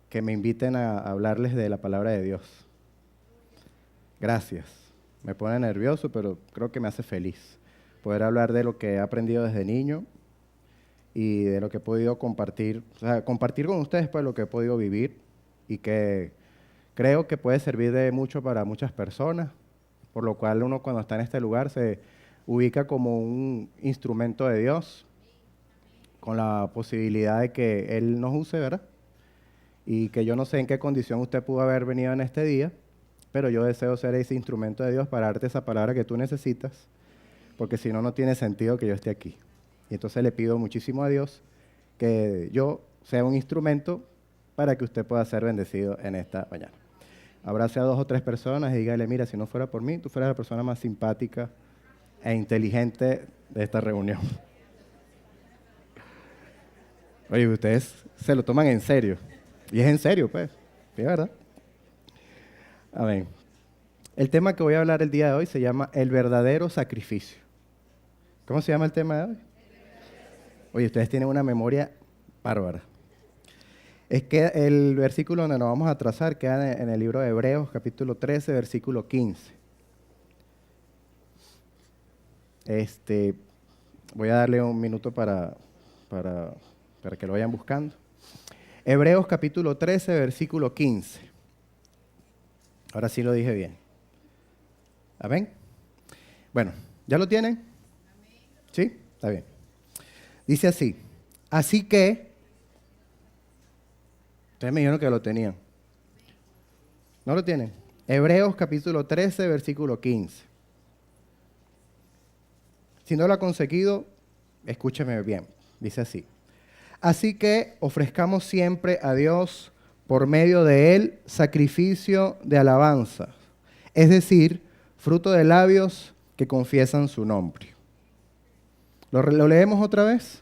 que me inviten a hablarles de la palabra de Dios. Gracias. Me pone nervioso, pero creo que me hace feliz poder hablar de lo que he aprendido desde niño y de lo que he podido compartir, o sea, compartir con ustedes pues lo que he podido vivir y que creo que puede servir de mucho para muchas personas, por lo cual uno cuando está en este lugar se ubica como un instrumento de Dios, con la posibilidad de que Él nos use, ¿verdad? Y que yo no sé en qué condición usted pudo haber venido en este día, pero yo deseo ser ese instrumento de Dios para darte esa palabra que tú necesitas, porque si no, no tiene sentido que yo esté aquí. Y entonces le pido muchísimo a Dios que yo sea un instrumento para que usted pueda ser bendecido en esta mañana. Abrace a 2 o 3 personas y dígale, mira, si no fuera por mí, tú fueras la persona más simpática e inteligente de esta reunión. Oye, ustedes se lo toman en serio. Y es en serio, pues. ¿Sí, verdad? Amén. El tema que voy a hablar el día de hoy se llama el verdadero sacrificio. ¿Cómo se llama el tema de hoy? Oye, ustedes tienen una memoria bárbara. Es que el versículo donde nos vamos a trazar queda en el libro de Hebreos, capítulo 13, versículo 15. Voy a darle un minuto para que lo vayan buscando. Hebreos, capítulo 13, versículo 15. Ahora sí lo dije bien. ¿Amén? Bueno, ¿ya lo tienen? ¿Sí? Está bien. Dice así. Así que... Ustedes me dijeron que lo tenían. ¿No lo tienen? Hebreos capítulo 13, versículo 15. Si no lo ha conseguido, escúcheme bien. Dice así. Así que ofrezcamos siempre a Dios por medio de Él sacrificio de alabanza, es decir, fruto de labios que confiesan su nombre. ¿Lo leemos otra vez?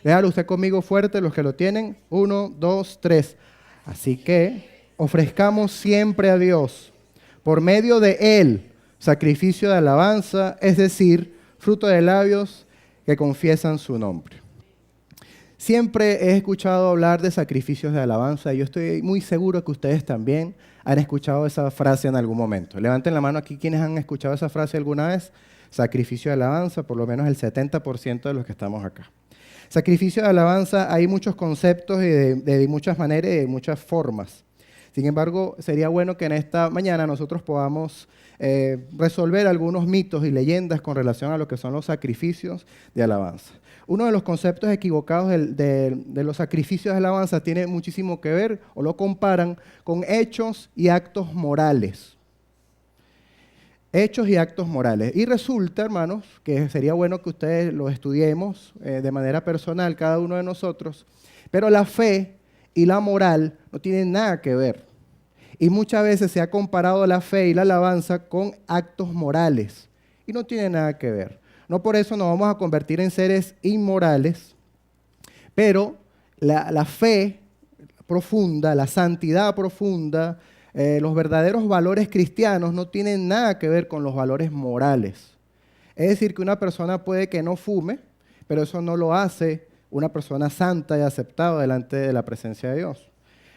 Léalo usted conmigo fuerte, los que lo tienen. 1, 2, 3. Así que ofrezcamos siempre a Dios, por medio de Él, sacrificio de alabanza, es decir, fruto de labios que confiesan su nombre. Siempre he escuchado hablar de sacrificios de alabanza y yo estoy muy seguro que ustedes también han escuchado esa frase en algún momento. Levanten la mano aquí quienes han escuchado esa frase alguna vez. Sacrificio de alabanza, por lo menos el 70% de los que estamos acá. Sacrificio de alabanza, hay muchos conceptos y de muchas maneras y de muchas formas. Sin embargo, sería bueno que en esta mañana nosotros podamos resolver algunos mitos y leyendas con relación a lo que son los sacrificios de alabanza. Uno de los conceptos equivocados de los sacrificios de alabanza tiene muchísimo que ver, o lo comparan, con hechos y actos morales. Hechos y actos morales. Y resulta, hermanos, que sería bueno que ustedes lo estudiemos de manera personal, cada uno de nosotros, pero la fe y la moral no tienen nada que ver. Y muchas veces se ha comparado la fe y la alabanza con actos morales, y no tiene nada que ver. No por eso nos vamos a convertir en seres inmorales, pero la fe profunda, la santidad profunda, los verdaderos valores cristianos no tienen nada que ver con los valores morales. Es decir, que una persona puede que no fume, pero eso no lo hace una persona santa y aceptada delante de la presencia de Dios.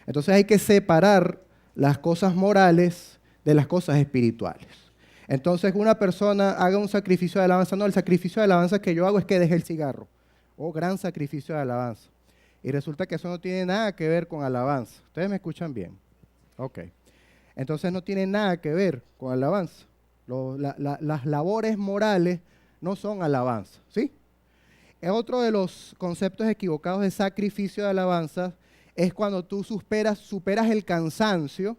Entonces hay que separar las cosas morales de las cosas espirituales. Entonces una persona haga un sacrificio de alabanza. No, el sacrificio de alabanza que yo hago es que deje el cigarro. Oh, gran sacrificio de alabanza. Y resulta que eso no tiene nada que ver con alabanza. ¿Ustedes me escuchan bien? Ok. Entonces no tiene nada que ver con alabanza. Las labores morales no son alabanza, ¿sí? Otro de los conceptos equivocados de sacrificio de alabanza es cuando tú superas el cansancio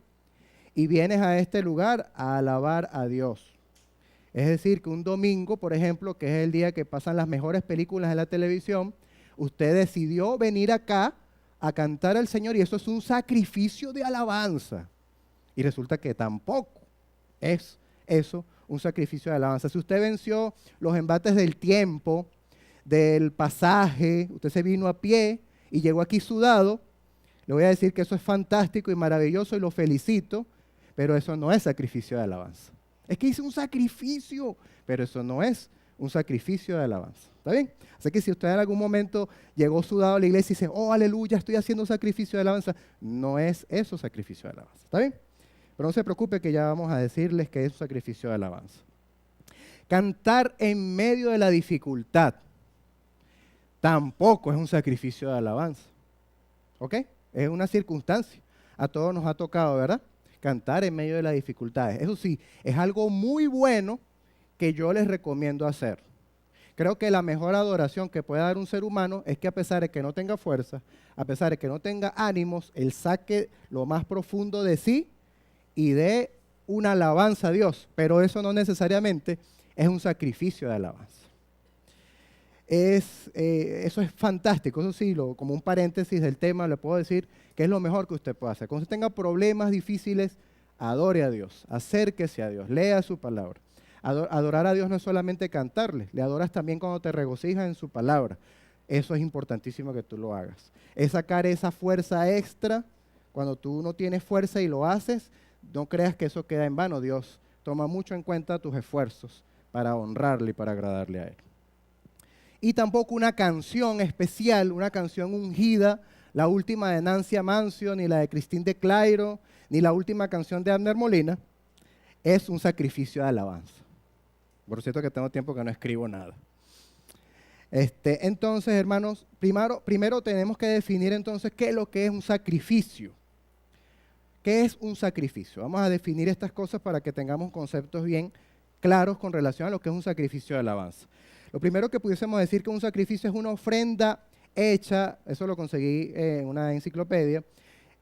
y vienes a este lugar a alabar a Dios. Es decir, que un domingo, por ejemplo, que es el día que pasan las mejores películas en la televisión, usted decidió venir acá a cantar al Señor y eso es un sacrificio de alabanza. Y resulta que tampoco es eso un sacrificio de alabanza. Si usted venció los embates del tiempo, del pasaje, usted se vino a pie y llegó aquí sudado, le voy a decir que eso es fantástico y maravilloso y lo felicito, pero eso no es sacrificio de alabanza. Es que hice un sacrificio, pero eso no es un sacrificio de alabanza. ¿Está bien? Así que si usted en algún momento llegó sudado a la iglesia y dice, oh, aleluya, estoy haciendo un sacrificio de alabanza, no es eso sacrificio de alabanza. ¿Está bien? Pero no se preocupe que ya vamos a decirles que es un sacrificio de alabanza. Cantar en medio de la dificultad tampoco es un sacrificio de alabanza. ¿Ok? Es una circunstancia. A todos nos ha tocado, ¿verdad? Cantar en medio de las dificultades. Eso sí, es algo muy bueno que yo les recomiendo hacer. Creo que la mejor adoración que puede dar un ser humano es que a pesar de que no tenga fuerza, a pesar de que no tenga ánimos, él saque lo más profundo de sí y dé una alabanza a Dios. Pero eso no necesariamente es un sacrificio de alabanza. Eso es fantástico, eso sí, como un paréntesis del tema, le puedo decir que es lo mejor que usted puede hacer. Cuando usted tenga problemas difíciles, adore a Dios, acérquese a Dios, lea su palabra. Adorar a Dios no es solamente cantarle, le adoras también cuando te regocijas en su palabra. Eso es importantísimo que tú lo hagas. Es sacar esa fuerza extra cuando tú no tienes fuerza y lo haces, no creas que eso queda en vano. Dios toma mucho en cuenta tus esfuerzos para honrarle y para agradarle a Él. Y tampoco una canción especial, una canción ungida, la última de Nancy Amancio, ni la de Christine de Clairo, ni la última canción de Abner Molina, es un sacrificio de alabanza. Por cierto que tengo tiempo que no escribo nada. Entonces, hermanos, primero tenemos que definir entonces qué es lo que es un sacrificio. ¿Qué es un sacrificio? Vamos a definir estas cosas para que tengamos conceptos bien claros con relación a lo que es un sacrificio de alabanza. Lo primero que pudiésemos decir que un sacrificio es una ofrenda hecha, eso lo conseguí en una enciclopedia,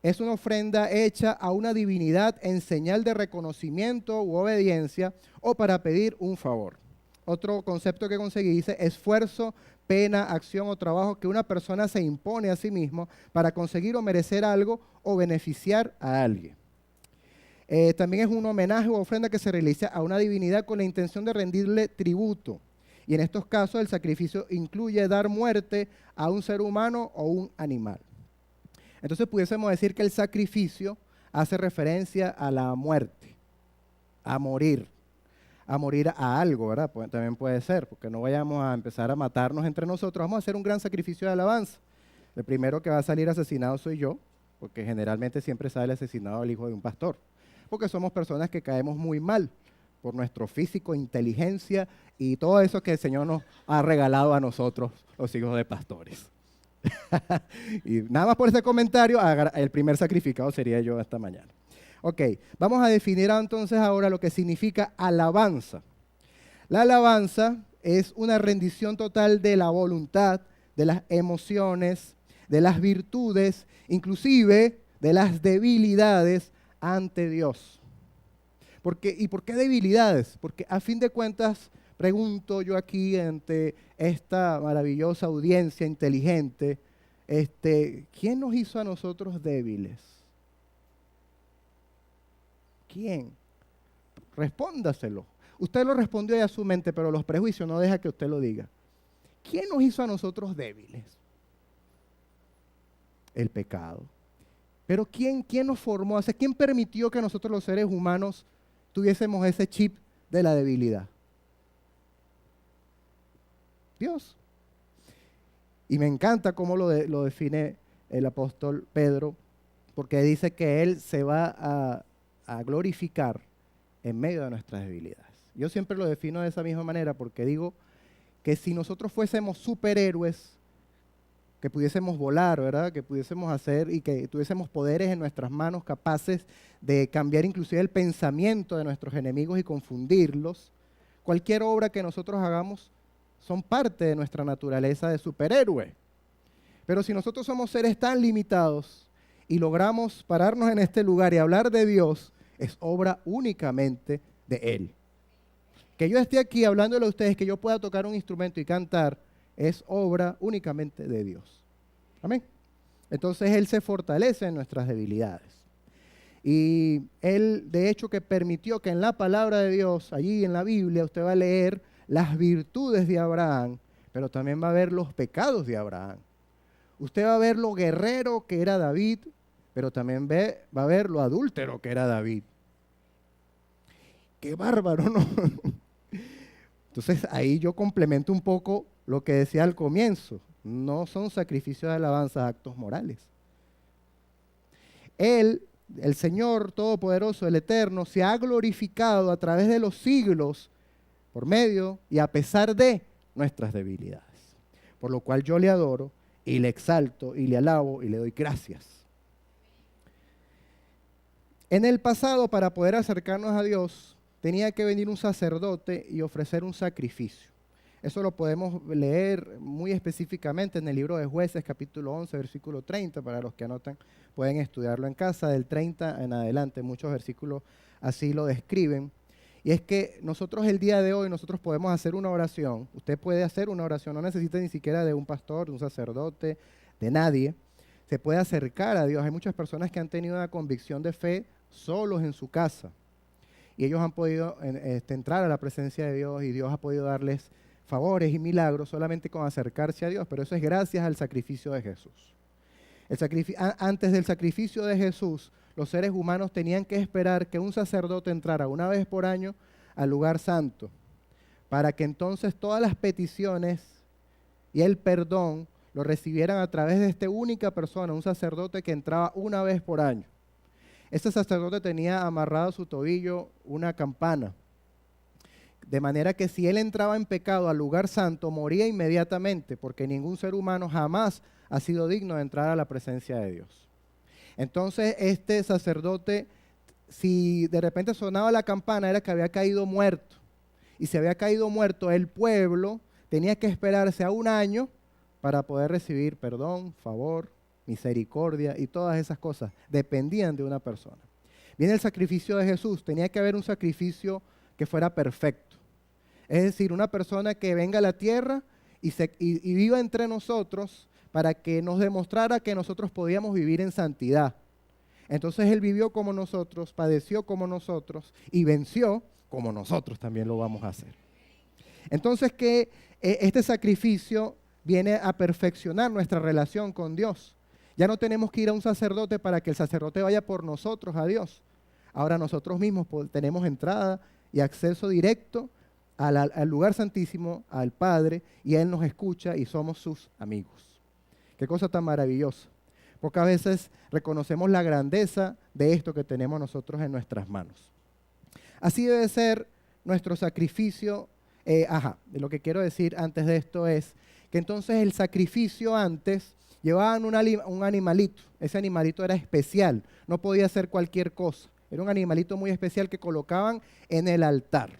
es una ofrenda hecha a una divinidad en señal de reconocimiento u obediencia o para pedir un favor. Otro concepto que conseguí dice esfuerzo, pena, acción o trabajo que una persona se impone a sí mismo para conseguir o merecer algo o beneficiar a alguien. También es un homenaje o ofrenda que se realiza a una divinidad con la intención de rendirle tributo. Y en estos casos el sacrificio incluye dar muerte a un ser humano o un animal. Entonces pudiésemos decir que el sacrificio hace referencia a la muerte, a morir a algo, ¿verdad? También puede ser, porque no vayamos a empezar a matarnos entre nosotros, vamos a hacer un gran sacrificio de alabanza. El primero que va a salir asesinado soy yo, porque generalmente siempre sale asesinado el hijo de un pastor, porque somos personas que caemos muy mal por nuestro físico, inteligencia y todo eso que el Señor nos ha regalado a nosotros, los hijos de pastores. Y nada más por ese comentario, el primer sacrificado sería yo esta mañana. Ok, vamos a definir entonces ahora lo que significa alabanza. La alabanza es una rendición total de la voluntad, de las emociones, de las virtudes, inclusive de las debilidades ante Dios. ¿Y por qué debilidades? Porque a fin de cuentas, pregunto yo aquí ante esta maravillosa audiencia inteligente, ¿quién nos hizo a nosotros débiles? ¿Quién? Respóndaselo. Usted lo respondió ya a su mente, pero los prejuicios no deja que usted lo diga. ¿Quién nos hizo a nosotros débiles? El pecado. Pero ¿quién nos formó? ¿Quién permitió que nosotros los seres humanos tuviésemos ese chip de la debilidad? Dios. Y me encanta cómo lo define el apóstol Pedro, porque dice que Él se va a glorificar en medio de nuestras debilidades. Yo siempre lo defino de esa misma manera, porque digo que si nosotros fuésemos superhéroes, que pudiésemos volar, ¿verdad? Que pudiésemos hacer y que tuviésemos poderes en nuestras manos capaces de cambiar inclusive el pensamiento de nuestros enemigos y confundirlos, cualquier obra que nosotros hagamos son parte de nuestra naturaleza de superhéroe. Pero si nosotros somos seres tan limitados y logramos pararnos en este lugar y hablar de Dios, es obra únicamente de Él. Que yo esté aquí hablándole a ustedes, que yo pueda tocar un instrumento y cantar, es obra únicamente de Dios. Amén. Entonces Él se fortalece en nuestras debilidades. Y Él, de hecho, que permitió que en la palabra de Dios, allí en la Biblia, usted va a leer las virtudes de Abraham, pero también va a ver los pecados de Abraham. Usted va a ver lo guerrero que era David, pero también va a ver lo adúltero que era David. ¡Qué bárbaro!, ¿no? Entonces ahí yo complemento un poco lo que decía al comienzo. No son sacrificios de alabanza, actos morales. Él, el Señor Todopoderoso, el Eterno, se ha glorificado a través de los siglos por medio y a pesar de nuestras debilidades. Por lo cual yo le adoro y le exalto y le alabo y le doy gracias. En el pasado, para poder acercarnos a Dios, tenía que venir un sacerdote y ofrecer un sacrificio. Eso lo podemos leer muy específicamente en el libro de Jueces, capítulo 11, versículo 30. Para los que anotan, pueden estudiarlo en casa, del 30 en adelante. Muchos versículos así lo describen. Y es que nosotros el día de hoy, nosotros podemos hacer una oración. Usted puede hacer una oración, no necesita ni siquiera de un pastor, de un sacerdote, de nadie. Se puede acercar a Dios. Hay muchas personas que han tenido una convicción de fe solos en su casa. Y ellos han podido entrar a la presencia de Dios y Dios ha podido darles favores y milagros solamente con acercarse a Dios. Pero eso es gracias al sacrificio de Jesús. Antes del sacrificio de Jesús, los seres humanos tenían que esperar que un sacerdote entrara una vez por año al lugar santo, para que entonces todas las peticiones y el perdón lo recibieran a través de esta única persona, un sacerdote que entraba una vez por año. Este sacerdote tenía amarrado a su tobillo una campana, de manera que si él entraba en pecado al lugar santo, moría inmediatamente, porque ningún ser humano jamás ha sido digno de entrar a la presencia de Dios. Entonces este sacerdote, si de repente sonaba la campana, era que había caído muerto. Y si había caído muerto, el pueblo tenía que esperarse a un año para poder recibir perdón, favor, misericordia y todas esas cosas. Dependían de una persona. Viene el sacrificio de Jesús. Tenía que haber un sacrificio que fuera perfecto. Es decir, una persona que venga a la tierra y viva entre nosotros para que nos demostrara que nosotros podíamos vivir en santidad. Entonces Él vivió como nosotros, padeció como nosotros y venció como nosotros también lo vamos a hacer. Entonces que este sacrificio viene a perfeccionar nuestra relación con Dios. Ya no tenemos que ir a un sacerdote para que el sacerdote vaya por nosotros a Dios. Ahora nosotros mismos tenemos entrada y acceso directo al lugar santísimo, al Padre, y Él nos escucha y somos sus amigos. Qué cosa tan maravillosa. Pocas veces reconocemos la grandeza de esto que tenemos nosotros en nuestras manos. Así debe ser nuestro sacrificio. Lo que quiero decir antes de esto es que entonces el sacrificio antes llevaban un animalito. Ese animalito era especial, no podía ser cualquier cosa. Era un animalito muy especial que colocaban en el altar.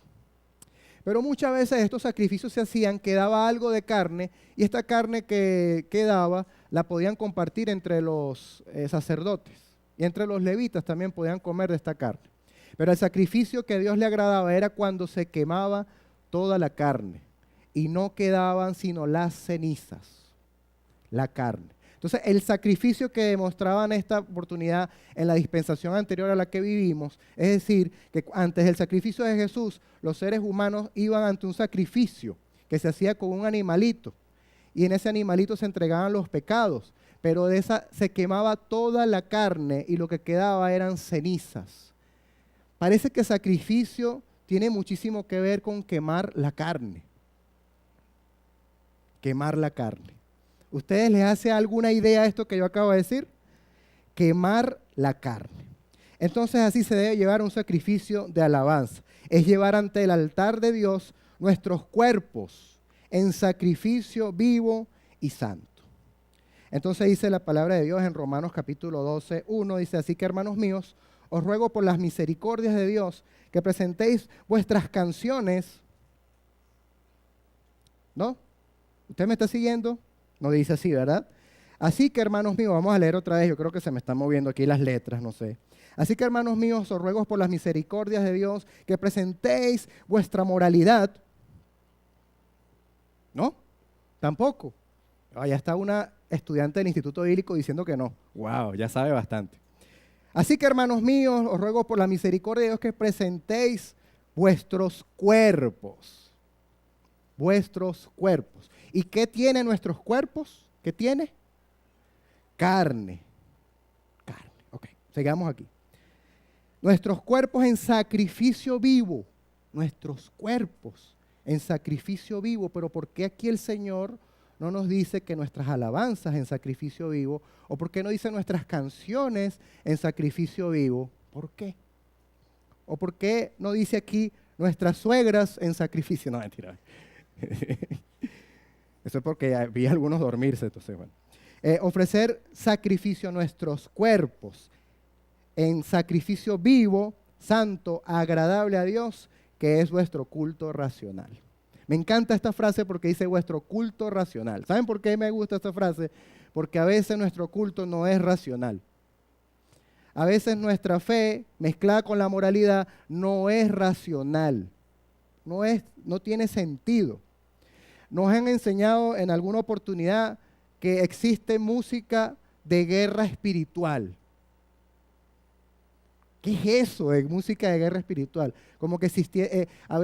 Pero muchas veces estos sacrificios se hacían, quedaba algo de carne, y esta carne que quedaba la podían compartir entre los sacerdotes. Y entre los levitas también podían comer de esta carne. Pero el sacrificio que a Dios le agradaba era cuando se quemaba toda la carne y no quedaban sino las cenizas, la carne. Entonces el sacrificio que demostraban esta oportunidad en la dispensación anterior a la que vivimos, es decir, que antes del sacrificio de Jesús, los seres humanos iban ante un sacrificio que se hacía con un animalito, y en ese animalito se entregaban los pecados, pero de esa se quemaba toda la carne y lo que quedaba eran cenizas. Parece que sacrificio tiene muchísimo que ver con quemar la carne. Quemar la carne. ¿Ustedes les hace alguna idea esto que yo acabo de decir? Quemar la carne. Entonces así se debe llevar un sacrificio de alabanza. Es llevar ante el altar de Dios nuestros cuerpos en sacrificio vivo y santo. Entonces dice la palabra de Dios en Romanos capítulo 12, 1, dice: así que, hermanos míos, os ruego por las misericordias de Dios que presentéis vuestras canciones. ¿No? ¿Usted me está siguiendo? No dice así, ¿verdad? Así que, hermanos míos, vamos a leer otra vez, yo creo que se me están moviendo aquí las letras, no sé. Así que, hermanos míos, os ruego por las misericordias de Dios que presentéis vuestra moralidad. ¿No? Tampoco. Ya está una estudiante del Instituto Bíblico diciendo que no. Wow, ya sabe bastante. Así que, hermanos míos, os ruego por la misericordia de Dios que presentéis vuestros cuerpos. Vuestros cuerpos. ¿Y qué tienen nuestros cuerpos? ¿Qué tiene? Carne. Carne. Ok, sigamos aquí. Nuestros cuerpos en sacrificio vivo. Nuestros cuerpos en sacrificio vivo. Pero ¿por qué aquí el Señor no nos dice que nuestras alabanzas en sacrificio vivo? ¿O por qué no dice nuestras canciones en sacrificio vivo? ¿Por qué? ¿O por qué no dice aquí nuestras suegras en sacrificio? No, mentira. Eso es porque vi a algunos dormirse, entonces, bueno. Ofrecer sacrificio a nuestros cuerpos en sacrificio vivo, santo, agradable a Dios, que es vuestro culto racional. Me encanta esta frase porque dice vuestro culto racional. ¿Saben por qué me gusta esta frase? Porque a veces nuestro culto no es racional. A veces nuestra fe mezclada con la moralidad no es racional. No tiene sentido. Nos han enseñado en alguna oportunidad que existe música de guerra espiritual. ¿Qué es eso de música de guerra espiritual? Como que existía,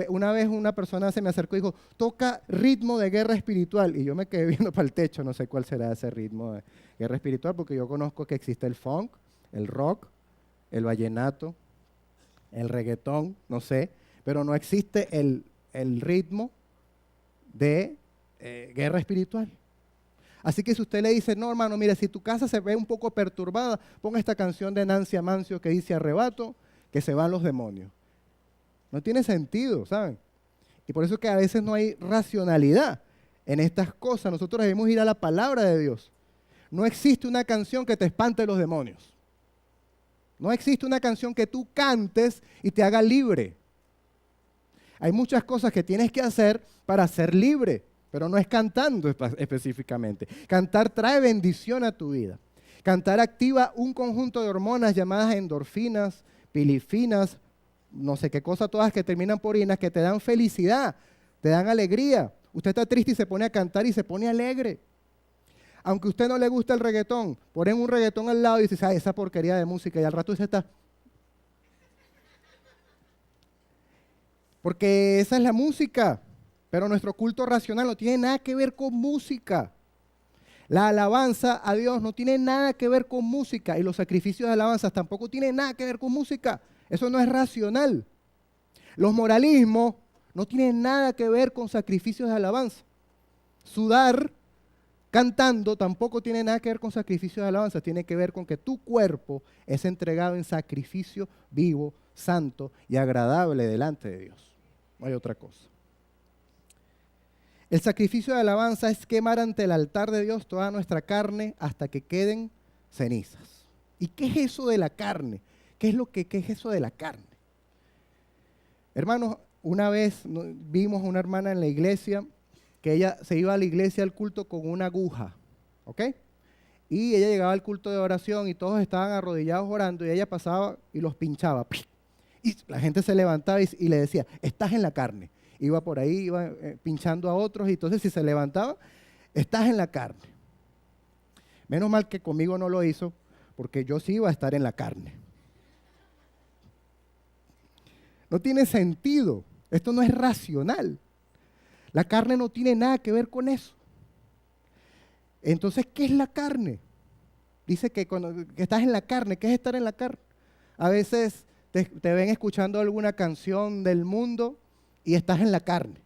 una vez una persona se me acercó y dijo, toca ritmo de guerra espiritual. Y yo me quedé viendo para el techo, no sé cuál será ese ritmo de guerra espiritual, porque yo conozco que existe el funk, el rock, el vallenato, el reggaetón, no sé, pero no existe el ritmo de guerra espiritual. Así que si usted le dice, no hermano, mire, si tu casa se ve un poco perturbada, ponga esta canción de Nancy Amancio que dice arrebato, que se van los demonios. No tiene sentido, ¿saben? Y por eso es que a veces no hay racionalidad en estas cosas. Nosotros debemos ir a la palabra de Dios. No existe una canción que te espante los demonios. No existe una canción que tú cantes y te haga libre. Hay muchas cosas que tienes que hacer para ser libre, pero no es cantando específicamente. Cantar trae bendición a tu vida. Cantar activa un conjunto de hormonas llamadas endorfinas, pilifinas, no sé qué cosas todas que terminan por inas, que te dan felicidad, te dan alegría. Usted está triste y se pone a cantar y se pone alegre. Aunque a usted no le gusta el reggaetón, ponen un reggaetón al lado y dice, esa porquería de música, y al rato usted está... Porque esa es la música. Pero nuestro culto racional no tiene nada que ver con música. La alabanza a Dios no tiene nada que ver con música y los sacrificios de alabanza tampoco tienen nada que ver con música. Eso no es racional. Los moralismos no tienen nada que ver con sacrificios de alabanza. Sudar cantando tampoco tiene nada que ver con sacrificios de alabanza. Tiene que ver con que tu cuerpo es entregado en sacrificio vivo, santo y agradable delante de Dios. No hay otra cosa. El sacrificio de alabanza es quemar ante el altar de Dios toda nuestra carne hasta que queden cenizas. ¿Y qué es eso de la carne? ¿Qué es eso de la carne? Hermanos, una vez vimos a una hermana en la iglesia que ella se iba a la iglesia al culto con una aguja, ¿ok? Y ella llegaba al culto de oración y todos estaban arrodillados orando y ella pasaba y los pinchaba. Y la gente se levantaba y le decía, estás en la carne. Iba por ahí, iba pinchando a otros y entonces si se levantaba, estás en la carne. Menos mal que conmigo no lo hizo, porque yo sí iba a estar en la carne. No tiene sentido, esto no es racional. La carne no tiene nada que ver con eso. Entonces, ¿qué es la carne? Dice que estás en la carne, ¿qué es estar en la carne? A veces te ven escuchando alguna canción del mundo y estás en la carne.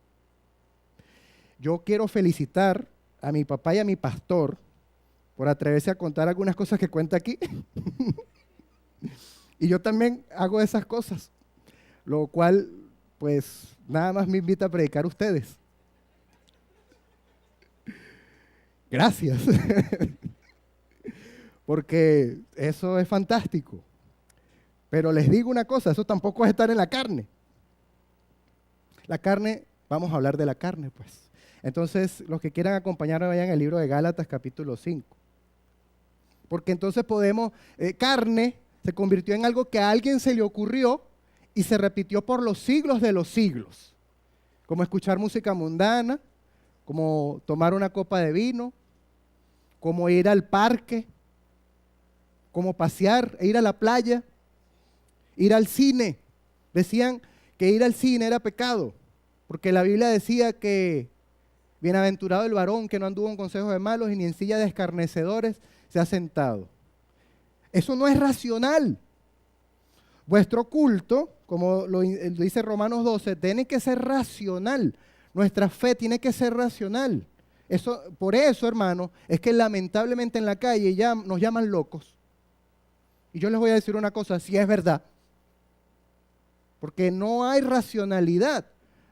Yo quiero felicitar a mi papá y a mi pastor por atreverse a contar algunas cosas que cuenta aquí. Y yo también hago esas cosas, lo cual, pues, nada más me invita a predicar a ustedes. Gracias. Porque eso es fantástico. Pero les digo una cosa, eso tampoco es estar en la carne. La carne, vamos a hablar de la carne, pues. Entonces, los que quieran acompañarme vayan al libro de Gálatas, capítulo 5. Porque entonces carne se convirtió en algo que a alguien se le ocurrió y se repitió por los siglos de los siglos. Como escuchar música mundana, como tomar una copa de vino, como ir al parque, como pasear, ir a la playa, ir al cine. Decían que ir al cine era pecado, porque la Biblia decía que bienaventurado el varón que no anduvo en consejos de malos y ni en silla de escarnecedores se ha sentado. Eso no es racional. Vuestro culto, como lo dice Romanos 12, tiene que ser racional. Nuestra fe tiene que ser racional. Por eso, hermano, es que lamentablemente en la calle ya nos llaman locos. Y yo les voy a decir una cosa, si es verdad. Porque no hay racionalidad.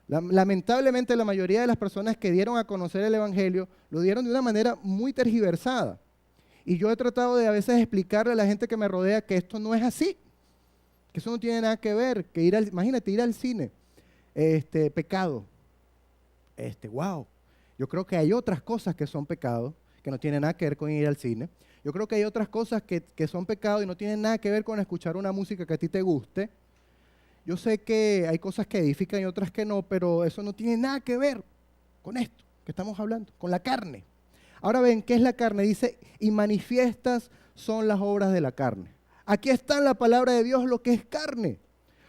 Lamentablemente la mayoría de las personas que dieron a conocer el Evangelio lo dieron de una manera muy tergiversada. Y yo he tratado de a veces explicarle a la gente que me rodea que esto no es así. Que eso no tiene nada que ver. Imagínate ir al cine. Pecado. Wow. Yo creo que hay otras cosas que son pecado, que no tienen nada que ver con ir al cine. Yo creo que hay otras cosas que son pecado y no tienen nada que ver con escuchar una música que a ti te guste. Yo sé que hay cosas que edifican y otras que no, pero eso no tiene nada que ver con esto que estamos hablando, con la carne. Ahora ven, ¿qué es la carne? Dice, y manifiestas son las obras de la carne. Aquí está en la palabra de Dios lo que es carne.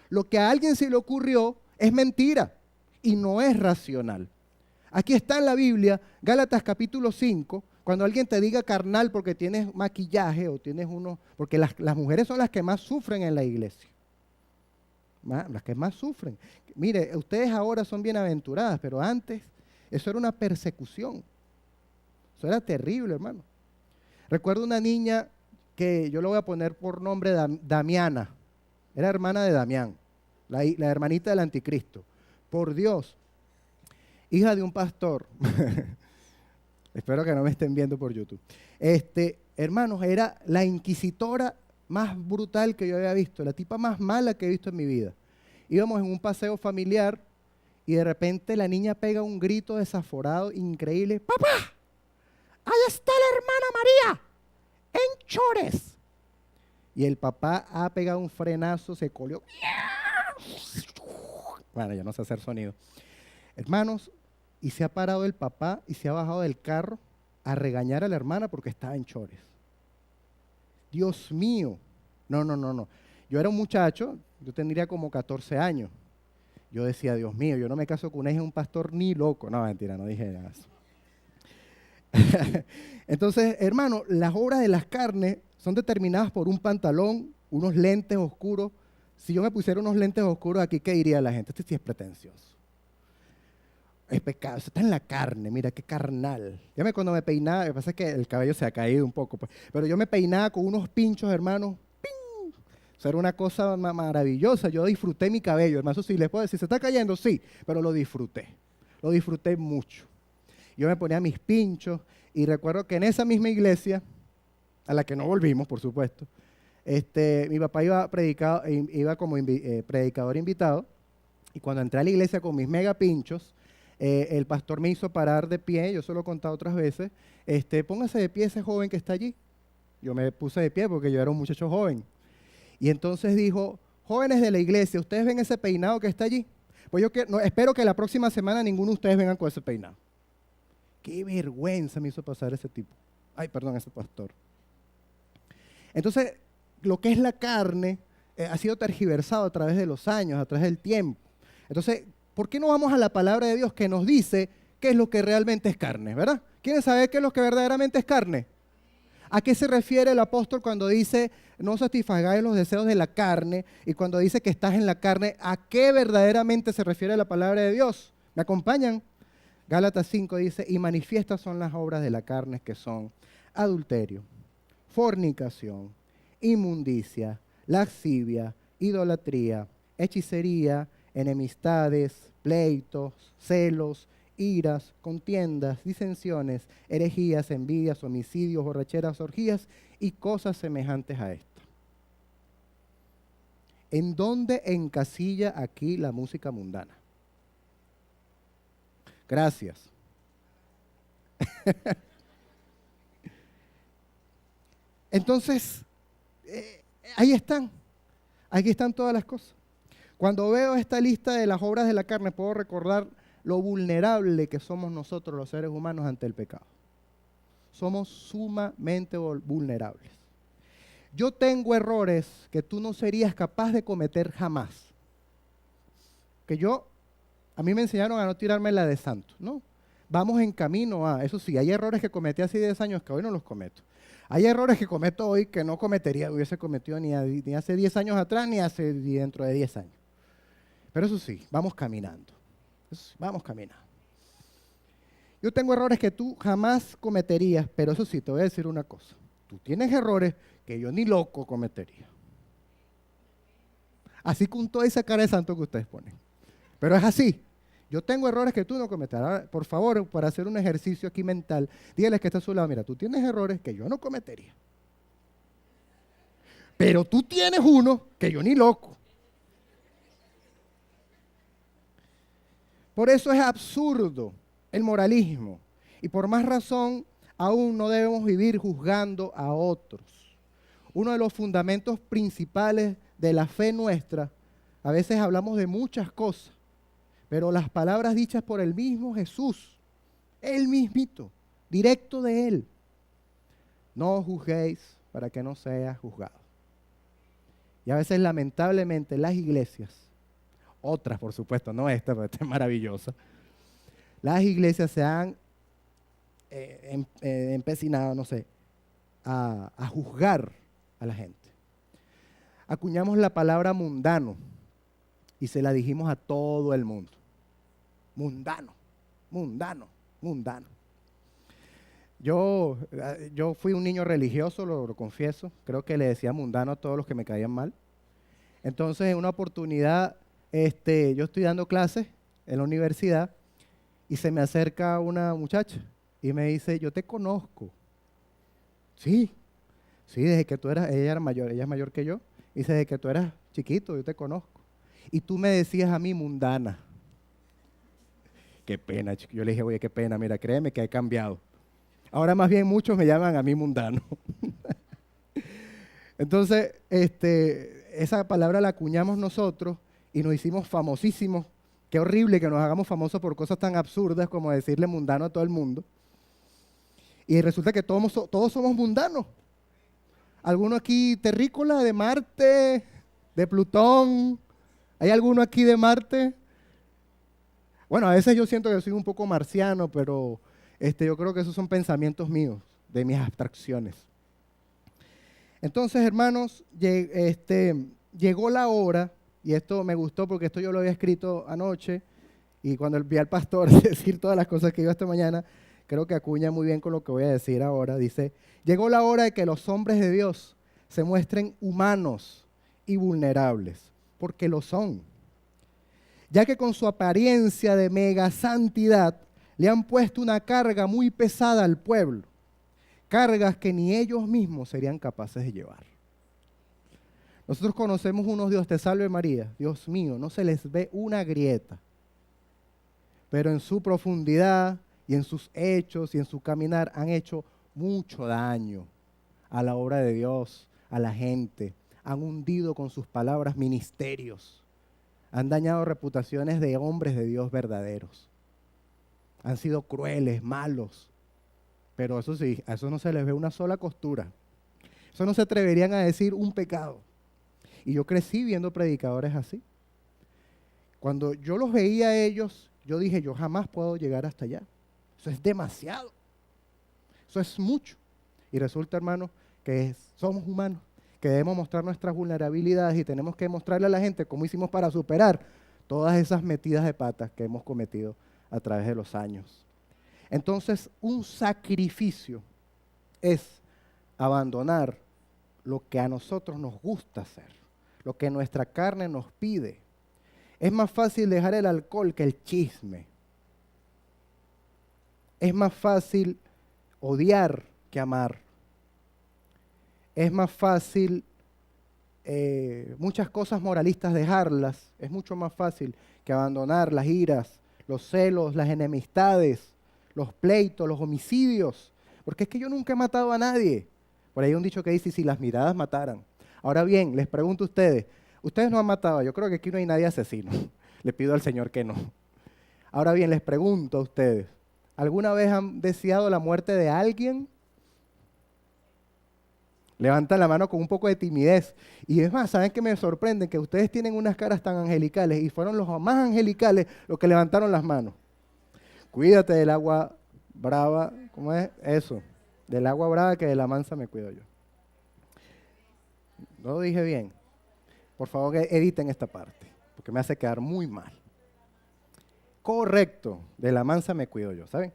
Lo que a alguien se le ocurrió es mentira y no es racional. Aquí está en la Biblia, Gálatas capítulo 5, cuando alguien te diga carnal porque tienes maquillaje o tienes porque las mujeres son las que más sufren en la iglesia. Las que más sufren. Mire, ustedes ahora son bienaventuradas, pero antes eso era una persecución. Eso era terrible, hermano. Recuerdo una niña que yo le voy a poner por nombre Damiana. Era hermana de Damián, la hermanita del anticristo. Por Dios, hija de un pastor. Espero que no me estén viendo por YouTube. Hermanos, era la inquisitora más brutal que yo había visto, la tipa más mala que he visto en mi vida. Íbamos en un paseo familiar y de repente la niña pega un grito desaforado, increíble. ¡Papá! ¡Ahí está la hermana María! ¡En chores! Y el papá ha pegado un frenazo, se colió. Bueno, ya no sé hacer sonido. Hermanos, y se ha parado el papá y se ha bajado del carro a regañar a la hermana porque estaba en chores. Dios mío. No. Yo era un muchacho, yo tendría como 14 años. Yo decía, Dios mío, yo no me caso con una hija de un pastor ni loco. No, mentira, no dije eso. Entonces, hermano, las obras de las carnes son determinadas por un pantalón, unos lentes oscuros. Si yo me pusiera unos lentes oscuros aquí, ¿qué diría la gente? Este sí es pretencioso. Es pecado, eso está en la carne, mira qué carnal. Ya cuando me peinaba, lo que pasa es que el cabello se ha caído un poco, pues, pero yo me peinaba con unos pinchos, hermano. ¡Ping! Eso era una cosa maravillosa. Yo disfruté mi cabello, hermano. Eso sí, les puedo decir, ¿se está cayendo? Sí, pero lo disfruté mucho. Yo me ponía mis pinchos y recuerdo que en esa misma iglesia, a la que no volvimos, por supuesto, mi papá iba como predicador invitado, y cuando entré a la iglesia con mis mega pinchos, el pastor me hizo parar de pie, yo se lo he contado otras veces, póngase de pie ese joven que está allí. Yo me puse de pie porque yo era un muchacho joven. Y entonces dijo, jóvenes de la iglesia, ¿ustedes ven ese peinado que está allí? Pues espero que la próxima semana ninguno de ustedes vengan con ese peinado. Qué vergüenza me hizo pasar ese tipo. Ese pastor. Entonces, lo que es la carne ha sido tergiversado a través de los años, a través del tiempo. Entonces, ¿por qué no vamos a la palabra de Dios que nos dice qué es lo que realmente es carne, verdad? ¿Quieren saber qué es lo que verdaderamente es carne? ¿A qué se refiere el apóstol cuando dice no satisfagáis los deseos de la carne? Y cuando dice que estás en la carne, ¿a qué verdaderamente se refiere la palabra de Dios? ¿Me acompañan? Gálatas 5 dice, y manifiestas son las obras de la carne que son adulterio, fornicación, inmundicia, lascivia, idolatría, hechicería, enemistades, pleitos, celos, iras, contiendas, disensiones, herejías, envidias, homicidios, borracheras, orgías y cosas semejantes a esto. ¿En dónde encasilla aquí la música mundana? Gracias. Entonces, ahí están. Aquí están todas las cosas. Cuando veo esta lista de las obras de la carne, puedo recordar lo vulnerable que somos nosotros los seres humanos ante el pecado. Somos sumamente vulnerables. Yo tengo errores que tú no serías capaz de cometer jamás. A mí me enseñaron a no tirarme la de santo, ¿no? Vamos en camino a, eso sí, hay errores que cometí hace 10 años que hoy no los cometo. Hay errores que cometo hoy que no hubiese cometido ni hace 10 años atrás, ni dentro de 10 años. Pero eso sí, vamos caminando. Vamos caminando. Yo tengo errores que tú jamás cometerías, pero eso sí, te voy a decir una cosa. Tú tienes errores que yo ni loco cometería. Así con toda esa cara de santo que ustedes ponen. Pero es así. Yo tengo errores que tú no cometerás. Ahora, por favor, para hacer un ejercicio aquí mental, dígales que está a su lado, mira, tú tienes errores que yo no cometería. Pero tú tienes uno que yo ni loco. Por eso es absurdo el moralismo. Y por más razón, aún no debemos vivir juzgando a otros. Uno de los fundamentos principales de la fe nuestra, a veces hablamos de muchas cosas, pero las palabras dichas por el mismo Jesús, él mismito, directo de él. No juzguéis para que no seas juzgado. Y a veces, lamentablemente, las iglesias, otras por supuesto, no esta, pero esta es maravillosa, las iglesias se han empecinado, no sé, a juzgar a la gente. Acuñamos la palabra mundano y se la dijimos a todo el mundo. Mundano, mundano, mundano. Yo fui un niño religioso, lo confieso. Creo que le decía mundano a todos los que me caían mal. Entonces, en una oportunidad, yo estoy dando clases en la universidad y se me acerca una muchacha y me dice, yo te conozco. Sí, desde que tú eras, ella es mayor que yo. Dice, desde que tú eras chiquito, yo te conozco. Y tú me decías a mí mundana. Qué pena, chico. Yo le dije, oye, qué pena, mira, créeme que he cambiado. Ahora más bien muchos me llaman a mí mundano. Entonces, esa palabra la acuñamos nosotros y nos hicimos famosísimos. Qué horrible que nos hagamos famosos por cosas tan absurdas como decirle mundano a todo el mundo. Y resulta que todos somos mundanos. ¿Alguno aquí terrícola de Marte, de Plutón? ¿Hay alguno aquí de Marte? Bueno, a veces yo siento que soy un poco marciano, pero yo creo que esos son pensamientos míos, de mis abstracciones. Entonces, hermanos, llegó la hora, y esto me gustó porque esto yo lo había escrito anoche, y cuando vi al pastor decir todas las cosas que iba esta mañana, creo que acuña muy bien con lo que voy a decir ahora. Dice, llegó la hora de que los hombres de Dios se muestren humanos y vulnerables, porque lo son. Ya que con su apariencia de mega santidad le han puesto una carga muy pesada al pueblo, cargas que ni ellos mismos serían capaces de llevar. Nosotros conocemos unos Dios, te salve María, Dios mío, no se les ve una grieta, pero en su profundidad y en sus hechos y en su caminar han hecho mucho daño a la obra de Dios, a la gente, han hundido con sus palabras ministerios, han dañado reputaciones de hombres de Dios verdaderos, han sido crueles, malos, pero eso sí, a eso no se les ve una sola costura, eso no se atreverían a decir un pecado. Y yo crecí viendo predicadores así. Cuando yo los veía a ellos, yo dije, yo jamás puedo llegar hasta allá. Eso es demasiado. Eso es mucho. Y resulta, hermano, que somos humanos, que debemos mostrar nuestras vulnerabilidades y tenemos que mostrarle a la gente cómo hicimos para superar todas esas metidas de patas que hemos cometido a través de los años. Entonces, un sacrificio es abandonar lo que a nosotros nos gusta hacer, lo que nuestra carne nos pide. Es más fácil dejar el alcohol que el chisme. Es más fácil odiar que amar. Es más fácil muchas cosas moralistas dejarlas. Es mucho más fácil que abandonar las iras, los celos, las enemistades, los pleitos, los homicidios. Porque es que yo nunca he matado a nadie. Por ahí hay un dicho que dice, si las miradas mataran. Ahora bien, les pregunto a ustedes no han matado, yo creo que aquí no hay nadie asesino. Le pido al Señor que no. Ahora bien, les pregunto a ustedes, ¿alguna vez han deseado la muerte de alguien? Levantan la mano con un poco de timidez. Y es más, ¿saben qué me sorprende? Que ustedes tienen unas caras tan angelicales y fueron los más angelicales los que levantaron las manos. Cuídate del agua brava, ¿cómo es? Eso, del agua brava que de la mansa me cuido yo. ¿No lo dije bien? Por favor, editen esta parte, porque me hace quedar muy mal. Correcto, de la mansa me cuido yo, ¿saben?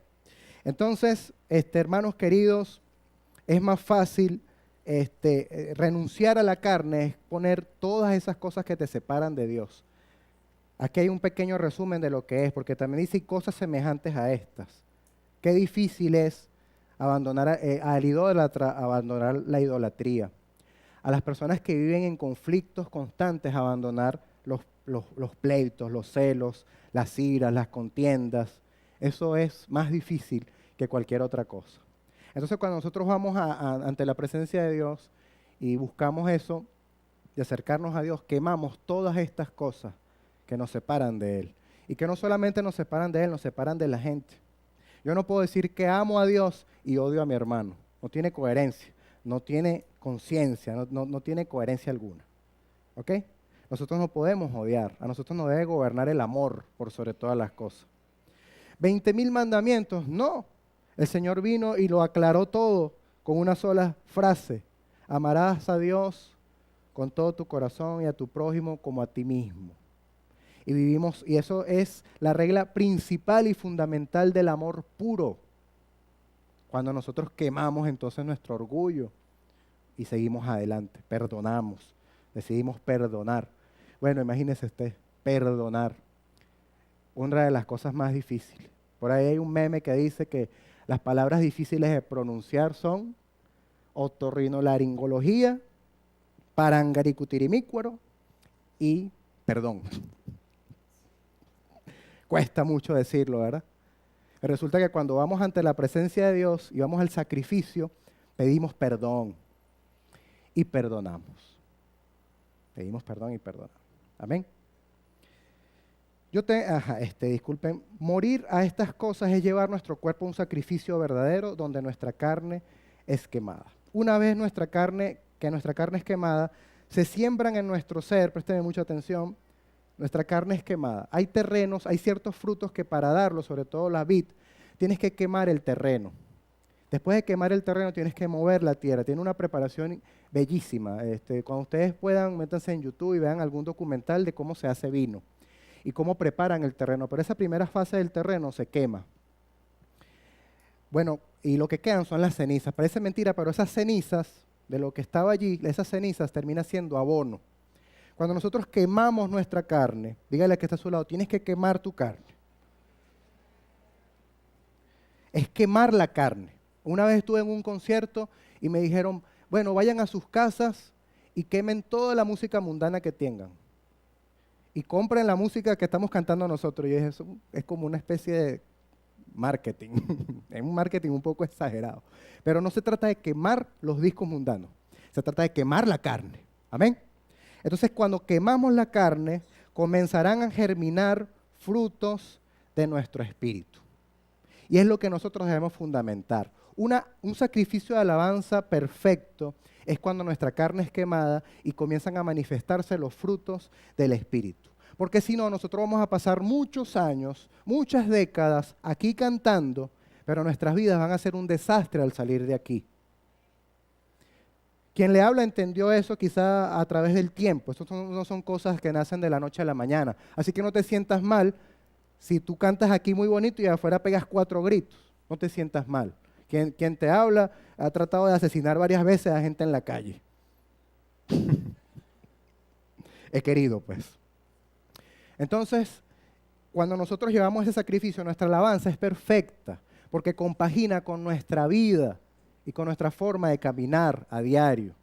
Entonces, hermanos queridos, es más fácil renunciar a la carne, es poner todas esas cosas que te separan de Dios. Aquí hay un pequeño resumen de lo que es, porque también dice cosas semejantes a estas. Qué difícil es abandonar al idólatra, abandonar la idolatría. A las personas que viven en conflictos constantes, abandonar los pleitos, los celos, las iras, las contiendas. Eso es más difícil que cualquier otra cosa. Entonces, cuando nosotros vamos ante la presencia de Dios y buscamos eso, de acercarnos a Dios, quemamos todas estas cosas que nos separan de Él. Y que no solamente nos separan de Él, nos separan de la gente. Yo no puedo decir que amo a Dios y odio a mi hermano. No tiene coherencia, no tiene conciencia, no tiene coherencia alguna. ¿Ok? Nosotros no podemos odiar, a nosotros nos debe gobernar el amor por sobre todas las cosas. 20,000 mandamientos, no. El Señor vino y lo aclaró todo con una sola frase. Amarás a Dios con todo tu corazón y a tu prójimo como a ti mismo. Y vivimos, y eso es la regla principal y fundamental del amor puro. Cuando nosotros quemamos entonces nuestro orgullo y seguimos adelante, perdonamos, decidimos perdonar. Bueno, imagínese usted, perdonar. Una de las cosas más difíciles. Por ahí hay un meme que dice que las palabras difíciles de pronunciar son otorrinolaringología, parangaricutirimícuaro y perdón. Cuesta mucho decirlo, ¿verdad? Pero resulta que cuando vamos ante la presencia de Dios y vamos al sacrificio, pedimos perdón y perdonamos. Pedimos perdón y perdonamos. Amén. Disculpen, morir a estas cosas es llevar nuestro cuerpo a un sacrificio verdadero donde nuestra carne es quemada. Una vez nuestra carne es quemada, se siembran en nuestro ser, présteme mucha atención, nuestra carne es quemada. Hay terrenos, hay ciertos frutos que para darlos, sobre todo la vid, tienes que quemar el terreno. Después de quemar el terreno tienes que mover la tierra. Tiene una preparación bellísima. Cuando ustedes puedan, métanse en YouTube y vean algún documental de cómo se hace vino y cómo preparan el terreno. Pero esa primera fase del terreno se quema. Bueno, y lo que quedan son las cenizas. Parece mentira, pero esas cenizas, de lo que estaba allí, esas cenizas terminan siendo abono. Cuando nosotros quemamos nuestra carne, dígale al que está a su lado, tienes que quemar tu carne. Es quemar la carne. Una vez estuve en un concierto y me dijeron, bueno, vayan a sus casas y quemen toda la música mundana que tengan. Y compren la música que estamos cantando nosotros. Y eso es como una especie de marketing. Es un marketing un poco exagerado. Pero no se trata de quemar los discos mundanos. Se trata de quemar la carne. Amén. Entonces, cuando quemamos la carne, comenzarán a germinar frutos de nuestro espíritu. Y es lo que nosotros debemos fundamentar. Un sacrificio de alabanza perfecto es cuando nuestra carne es quemada y comienzan a manifestarse los frutos del espíritu. Porque si no, nosotros vamos a pasar muchos años, muchas décadas aquí cantando, pero nuestras vidas van a ser un desastre al salir de aquí. Quien le habla entendió eso quizá a través del tiempo. Estas no son cosas que nacen de la noche a la mañana. Así que no te sientas mal si tú cantas aquí muy bonito y afuera pegas 4 gritos. No te sientas mal. Quien te habla ha tratado de asesinar varias veces a gente en la calle. He querido, pues. Entonces, cuando nosotros llevamos ese sacrificio, nuestra alabanza es perfecta, porque compagina con nuestra vida y con nuestra forma de caminar a diario.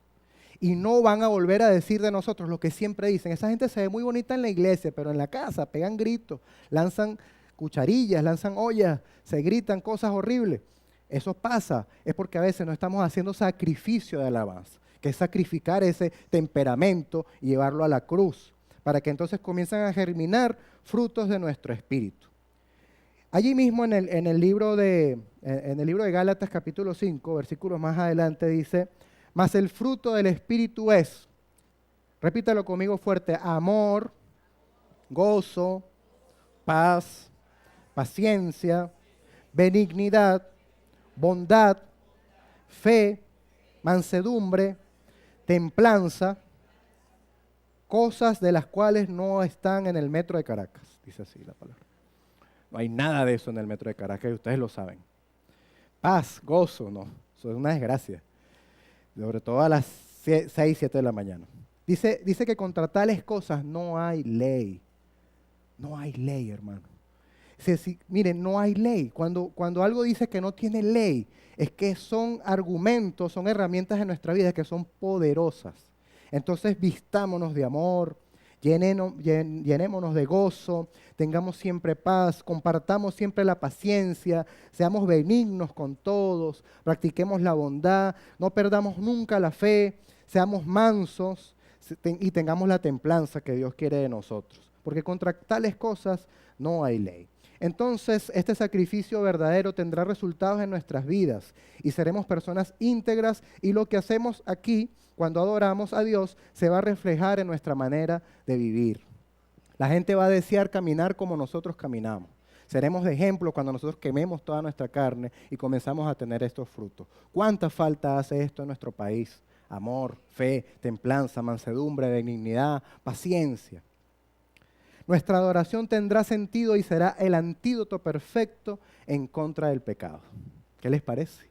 Y no van a volver a decir de nosotros lo que siempre dicen. Esa gente se ve muy bonita en la iglesia, pero en la casa pegan gritos, lanzan cucharillas, lanzan ollas, se gritan cosas horribles. Eso pasa, es porque a veces no estamos haciendo sacrificio de alabanza, que es sacrificar ese temperamento y llevarlo a la cruz, para que entonces comiencen a germinar frutos de nuestro espíritu. Allí mismo en el libro de Gálatas capítulo 5, versículos más adelante dice, mas el fruto del espíritu es, repítalo conmigo fuerte, amor, gozo, paz, paciencia, benignidad, bondad, fe, mansedumbre, templanza, cosas de las cuales no están en el metro de Caracas, dice así la palabra. No hay nada de eso en el metro de Caracas y ustedes lo saben. paz, gozo, no. Eso es una desgracia. Sobre todo a las 6, 7 de la mañana. Dice que contra tales cosas no hay ley. No hay ley, hermano. Miren, no hay ley. Cuando algo dice que no tiene ley, es que son argumentos, son herramientas en nuestra vida que son poderosas. Entonces vistámonos de amor, llenémonos de gozo, tengamos siempre paz, compartamos siempre la paciencia, seamos benignos con todos, practiquemos la bondad, no perdamos nunca la fe, seamos mansos y tengamos la templanza que Dios quiere de nosotros. Porque contra tales cosas no hay ley. Entonces, este sacrificio verdadero tendrá resultados en nuestras vidas y seremos personas íntegras y lo que hacemos aquí, cuando adoramos a Dios, se va a reflejar en nuestra manera de vivir. La gente va a desear caminar como nosotros caminamos. Seremos de ejemplo cuando nosotros quememos toda nuestra carne y comenzamos a tener estos frutos. ¿Cuánta falta hace esto en nuestro país? Amor, fe, templanza, mansedumbre, benignidad, paciencia. Nuestra adoración tendrá sentido y será el antídoto perfecto en contra del pecado. ¿Qué les parece?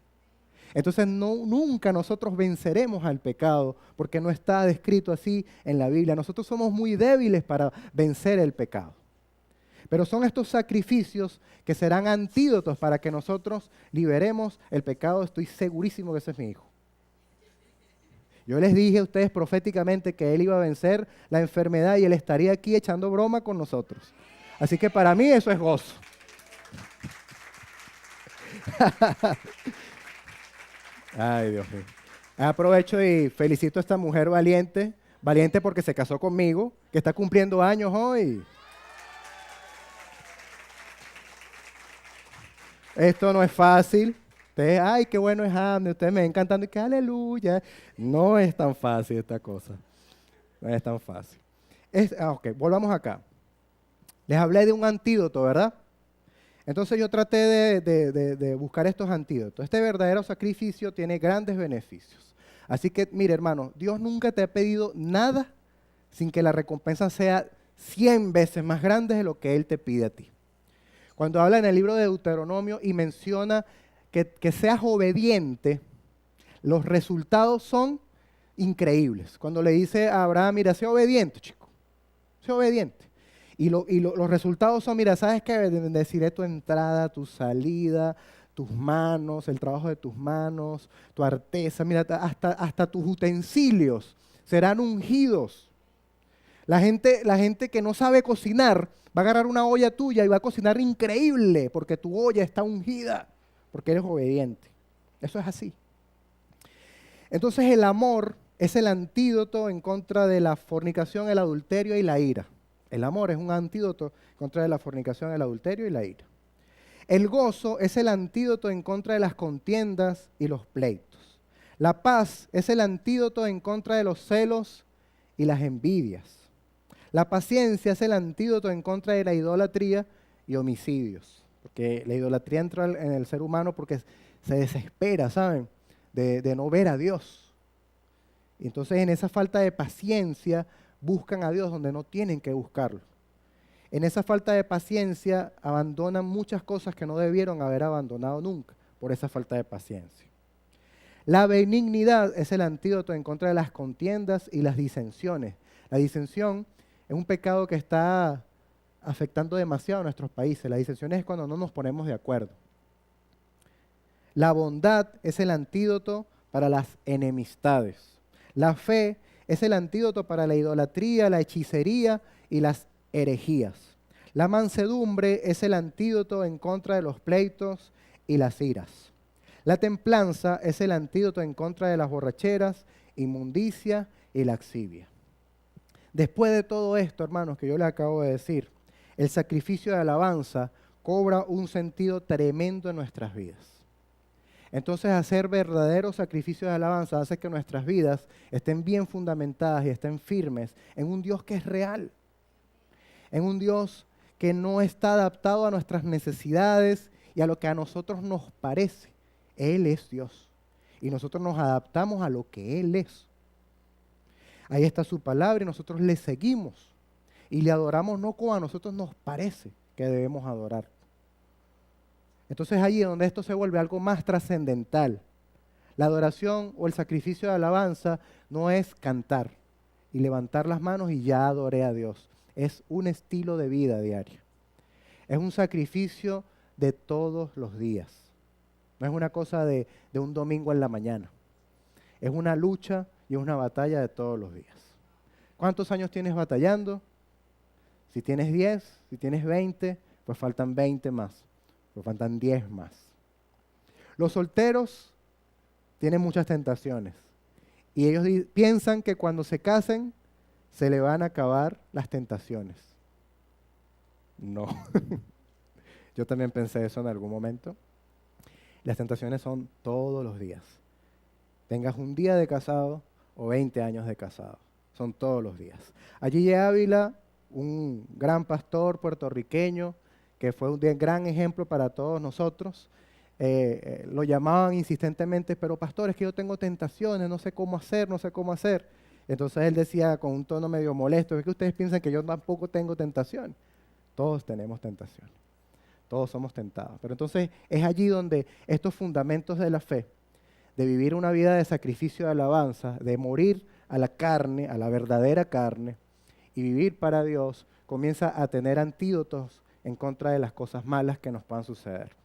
Entonces nunca nosotros venceremos al pecado porque no está descrito así en la Biblia. Nosotros somos muy débiles para vencer el pecado. Pero son estos sacrificios que serán antídotos para que nosotros liberemos el pecado. Estoy segurísimo que ese es mi hijo. Yo les dije a ustedes proféticamente que él iba a vencer la enfermedad y él estaría aquí echando broma con nosotros. Así que para mí eso es gozo. Ay, Dios mío. Aprovecho y felicito a esta mujer valiente, valiente porque se casó conmigo, que está cumpliendo años hoy. Esto no es fácil. Ustedes, ay, qué bueno es Hamlet, ustedes me ven cantando y que aleluya. No es tan fácil esta cosa. No es tan fácil. Ok, volvamos acá. Les hablé de un antídoto, ¿verdad? Entonces yo traté de buscar estos antídotos. Este verdadero sacrificio tiene grandes beneficios. Así que, mire, hermano, Dios nunca te ha pedido nada sin que la recompensa sea 100 veces más grande de lo que Él te pide a ti. Cuando habla en el libro de Deuteronomio y menciona que seas obediente, los resultados son increíbles. Cuando le dice a Abraham, mira, sé obediente, chico, sé obediente. Los resultados son, mira, ¿sabes qué? Bendeciré tu entrada, tu salida, tus manos, el trabajo de tus manos, tu arteza, mira, hasta tus utensilios serán ungidos. La gente que no sabe cocinar va a agarrar una olla tuya y va a cocinar increíble porque tu olla está ungida, porque eres obediente. Eso es así. Entonces el amor es el antídoto en contra de la fornicación, el adulterio y la ira. El amor es un antídoto contra de la fornicación, el adulterio y la ira. El gozo es el antídoto en contra de las contiendas y los pleitos. La paz es el antídoto en contra de los celos y las envidias. La paciencia es el antídoto en contra de la idolatría y homicidios. Porque la idolatría entra en el ser humano porque se desespera, ¿saben? De no ver a Dios. Y entonces en esa falta de paciencia buscan a Dios donde no tienen que buscarlo. En esa falta de paciencia abandonan muchas cosas que no debieron haber abandonado nunca por esa falta de paciencia. La benignidad es el antídoto en contra de las contiendas y las disensiones. La disensión es un pecado que está afectando demasiado a nuestros países. La disensión es cuando no nos ponemos de acuerdo. La bondad es el antídoto para las enemistades. La fe es el antídoto para la idolatría, la hechicería y las herejías. La mansedumbre es el antídoto en contra de los pleitos y las iras. La templanza es el antídoto en contra de las borracheras, inmundicia y laxivia. Después de todo esto, hermanos, que yo les acabo de decir, el sacrificio de alabanza cobra un sentido tremendo en nuestras vidas. Entonces, hacer verdaderos sacrificios de alabanza hace que nuestras vidas estén bien fundamentadas y estén firmes en un Dios que es real, en un Dios que no está adaptado a nuestras necesidades y a lo que a nosotros nos parece. Él es Dios y nosotros nos adaptamos a lo que Él es. Ahí está su palabra y nosotros le seguimos y le adoramos no como a nosotros nos parece que debemos adorar. Entonces allí es donde esto se vuelve algo más trascendental. La adoración o el sacrificio de alabanza no es cantar y levantar las manos y ya adoré a Dios. Es un estilo de vida diario. Es un sacrificio de todos los días. No es una cosa de un domingo en la mañana. Es una lucha y es una batalla de todos los días. ¿Cuántos años tienes batallando? Si tienes 10, si tienes 20, pues faltan 20 más. Pues faltan 10 más. Los solteros tienen muchas tentaciones. Y ellos piensan que cuando se casen, se le van a acabar las tentaciones. No. Yo también pensé eso en algún momento. Las tentaciones son todos los días. Tengas un día de casado o 20 años de casado. Son todos los días. Allí en Ávila, un gran pastor puertorriqueño, que fue un gran ejemplo para todos nosotros, lo llamaban insistentemente, pero pastor, es que yo tengo tentaciones, no sé cómo hacer, no sé cómo hacer. Entonces él decía con un tono medio molesto, es que ustedes piensan que yo tampoco tengo tentación. Todos tenemos tentación, todos somos tentados. Pero entonces es allí donde estos fundamentos de la fe, de vivir una vida de sacrificio de alabanza, de morir a la carne, a la verdadera carne, y vivir para Dios, comienza a tener antídotos en contra de las cosas malas que nos puedan suceder.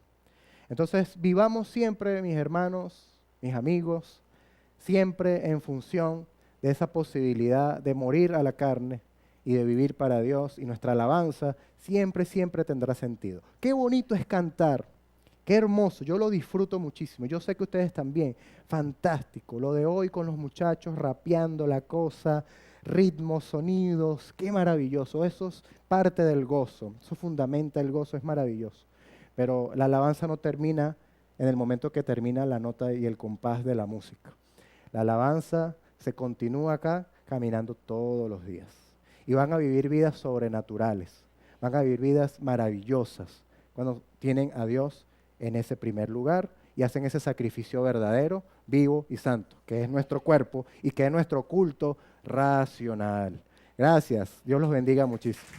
Entonces, vivamos siempre, mis hermanos, mis amigos, siempre en función de esa posibilidad de morir a la carne y de vivir para Dios, y nuestra alabanza siempre, siempre tendrá sentido. Qué bonito es cantar, qué hermoso, yo lo disfruto muchísimo, yo sé que ustedes también, fantástico, lo de hoy con los muchachos rapeando la cosa, ritmos, sonidos, qué maravilloso, eso es parte del gozo, eso fundamenta el gozo, es maravilloso. Pero la alabanza no termina en el momento que termina la nota y el compás de la música. La alabanza se continúa acá caminando todos los días. Y van a vivir vidas sobrenaturales, van a vivir vidas maravillosas cuando tienen a Dios en ese primer lugar y hacen ese sacrificio verdadero, vivo y santo, que es nuestro cuerpo y que es nuestro culto racional. Gracias, Dios los bendiga muchísimo.